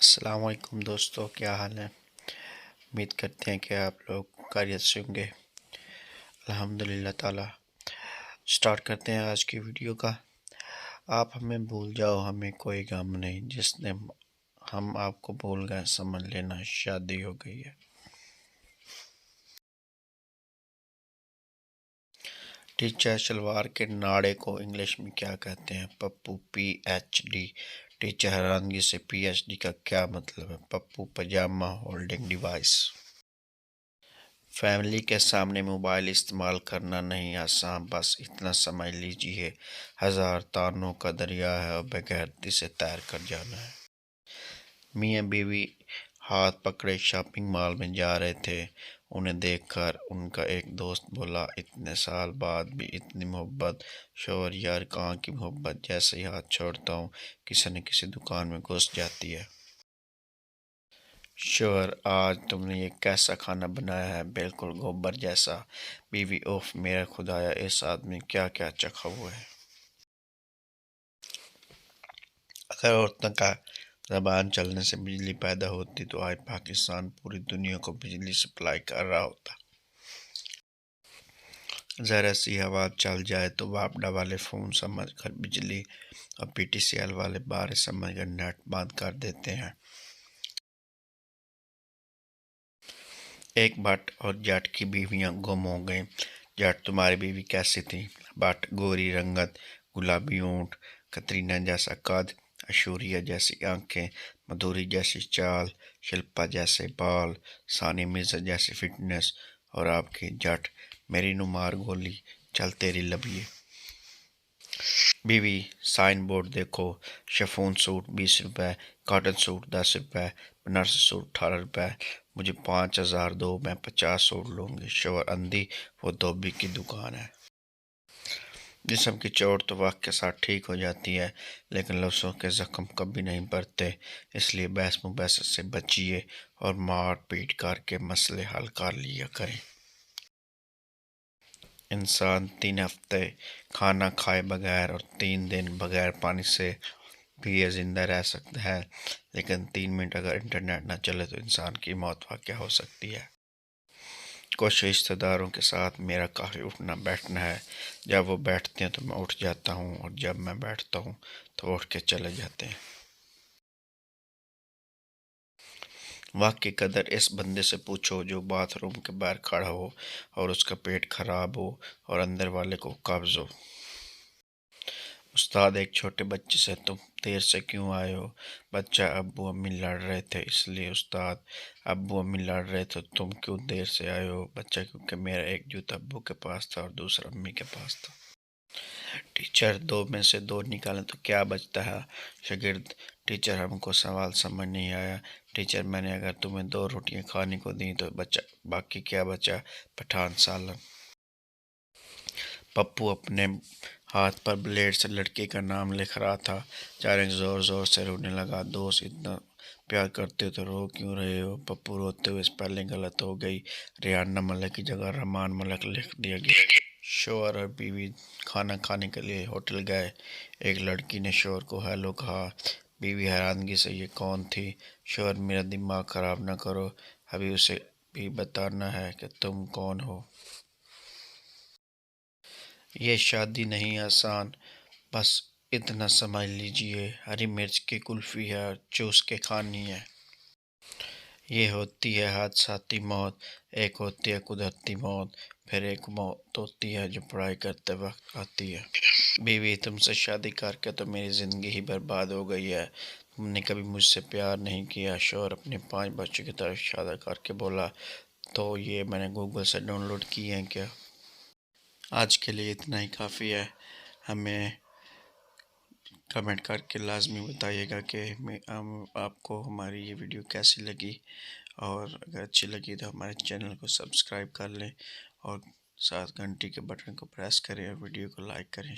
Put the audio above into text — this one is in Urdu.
السلام علیکم دوستو، کیا حال ہے؟ امید کرتے ہیں کہ آپ لوگ خیریت سے ہوں گے۔ الحمدللہ تعالی۔ سٹارٹ کرتے ہیں آج کی ویڈیو کا۔ آپ ہمیں بھول جاؤ، ہمیں کوئی غم نہیں، جس نے ہم آپ کو بھول گئے سمجھ لینا شادی ہو گئی ہے۔ ٹیچر شلوار کے ناڑے کو انگلش میں کیا کہتے ہیں؟ پپو، PhD۔ ٹیچر حیرانگی سے PhD کا کیا مطلب ہے؟ پپو پجامہ ہولڈنگ ڈیوائس۔ فیملی کے سامنے موبائل استعمال کرنا نہیں آسان، بس اتنا سمجھ لیجئے 1000 تانوں کا دریا ہے اور بغیرتی سے تیر کر جانا ہے۔ میاں بیوی ہاتھ پکڑے شاپنگ مال میں جا رہے تھے۔ انہیں دیکھ کر ان کا ایک دوست بولا، اتنے سال بعد بھی اتنی محبت؟ شوہر: یار کہاں کی محبت، جیسے ہی ہاتھ چھوڑتا ہوں کسی نہ کسی دکان میں گھس جاتی ہے۔ شوہر: آج تم نے یہ کیسا کھانا بنایا ہے، بالکل گوبر جیسا۔ بیوی: اوف میرا خدایا، اس آدمی کیا کیا چکھا ہوا ہے۔ اگر عورتوں کا زبان چلنے سے بجلی پیدا ہوتی تو آج پاکستان پوری دنیا کو بجلی سپلائی کر رہا ہوتا۔ ذرا سی ہوا چل جائے تو واپڈا والے فون سمجھ کر بجلی اور PTCL والے بارش سمجھ کر نیٹ بند کر دیتے ہیں۔ ایک بٹ اور جٹ کی بیویاں گم ہو گئیں۔ جٹ: تمہاری بیوی کیسی تھی؟ بٹ: گوری رنگت، گلابی اونٹ، کترینہ جیسا قد، ایشوریا جیسی آنکھیں، مدھوری جیسی چال، شلپا جیسے بال، ثانیہ مرزا جیسی فٹنس۔ اور آپ کی؟ جٹ: میری نو مار گولی، چل تیری لبیے۔ بیوی: سائن بورڈ دیکھو، شفون سوٹ 20 روپے، کاٹن سوٹ 10 روپے، بنارسی سوٹ 18 روپے۔ مجھے 5000 دو، میں 50 سوٹ لوں گی۔ شوہر: اندھی، وہ دھوبی کی دکان ہے۔ جسم کی چوٹ تو وقت کے ساتھ ٹھیک ہو جاتی ہے، لیکن لفظوں کے زخم کبھی نہیں بھرتے، اس لیے بحث مباحثے سے بچیے اور مار پیٹ کر کے مسئلے حل کر لیا کریں۔ انسان 3 ہفتے کھانا کھائے بغیر اور 3 دن بغیر پانی سے بھی یہ زندہ رہ سکتا ہے، لیکن 3 منٹ اگر انٹرنیٹ نہ چلے تو انسان کی موت واقع ہو سکتی ہے۔ کچھ رشتہ داروں کے ساتھ میرا کافی اٹھنا بیٹھنا ہے، جب وہ بیٹھتے ہیں تو میں اٹھ جاتا ہوں اور جب میں بیٹھتا ہوں تو اٹھ کے چلے جاتے ہیں۔ وقت کی قدر اس بندے سے پوچھو جو باتھ روم کے باہر کھڑا ہو اور اس کا پیٹ خراب ہو اور اندر والے کو قبض ہو۔ استاد ایک چھوٹے بچے سے: تم دیر سے کیوں آئے ہو؟ بچہ: ابو امی لڑ رہے تھے اس لیے۔ استاد: ابو امی لڑ رہے تھے، تم کیوں دیر سے آئے ہو؟ بچہ: کیونکہ میرا ایک جوتا ابو کے پاس تھا اور دوسرا امی کے پاس تھا۔ ٹیچر: 2 میں سے 2 نکالیں تو کیا بچتا ہے؟ شاگرد: ٹیچر ہم کو سوال سمجھ نہیں آیا۔ ٹیچر: میں نے اگر تمہیں 2 روٹیاں کھانے کو دیں تو باقی کیا بچا؟ پٹھان سالن۔ پپو اپنے ہاتھ پر بلیڈ سے لڑکی کا نام لکھ رہا تھا۔ چارنگ زور زور سے رونے لگا: دوست اتنا پیار کرتے ہو تو رو کیوں رہے ہو؟ پپو روتے ہوئے: اسپیلنگ غلط ہو گئی، ریحانہ ملک کی جگہ رحمان ملک لکھ دیا گیا۔ شوہر اور بیوی کھانا کھانے کے لیے ہوٹل گئے۔ ایک لڑکی نے شوہر کو ہیلو کہا۔ بیوی حیرانگی سے: یہ کون تھی؟ شوہر: میرا دماغ خراب نہ کرو، ابھی اسے بھی بتانا ہے کہ تم کون ہو۔ یہ شادی نہیں آسان، بس اتنا سمجھ لیجئے ہری مرچ کی کلفی ہے اور چوس کے کھانی ہے۔ یہ ہوتی ہے حادثاتی موت، ایک ہوتی ہے قدرتی موت، پھر ایک موت ہوتی ہے جو پڑھائی کرتے وقت آتی ہے۔ بیوی: تم سے شادی کر کے تو میری زندگی ہی برباد ہو گئی ہے، تم نے کبھی مجھ سے پیار نہیں کیا۔ شوہر اپنے 5 بچوں کی طرف اشارہ کر کے بولا: تو یہ میں نے گوگل سے ڈاؤن لوڈ کی ہیں کیا؟ آج کے لیے اتنا ہی کافی ہے۔ ہمیں کمنٹ کر کے لازمی بتائیے گا کہ آپ کو ہماری یہ ویڈیو کیسی لگی، اور اگر اچھی لگی تو ہمارے چینل کو سبسکرائب کر لیں اور ساتھ گھنٹی کے بٹن کو پریس کریں اور ویڈیو کو لائک کریں۔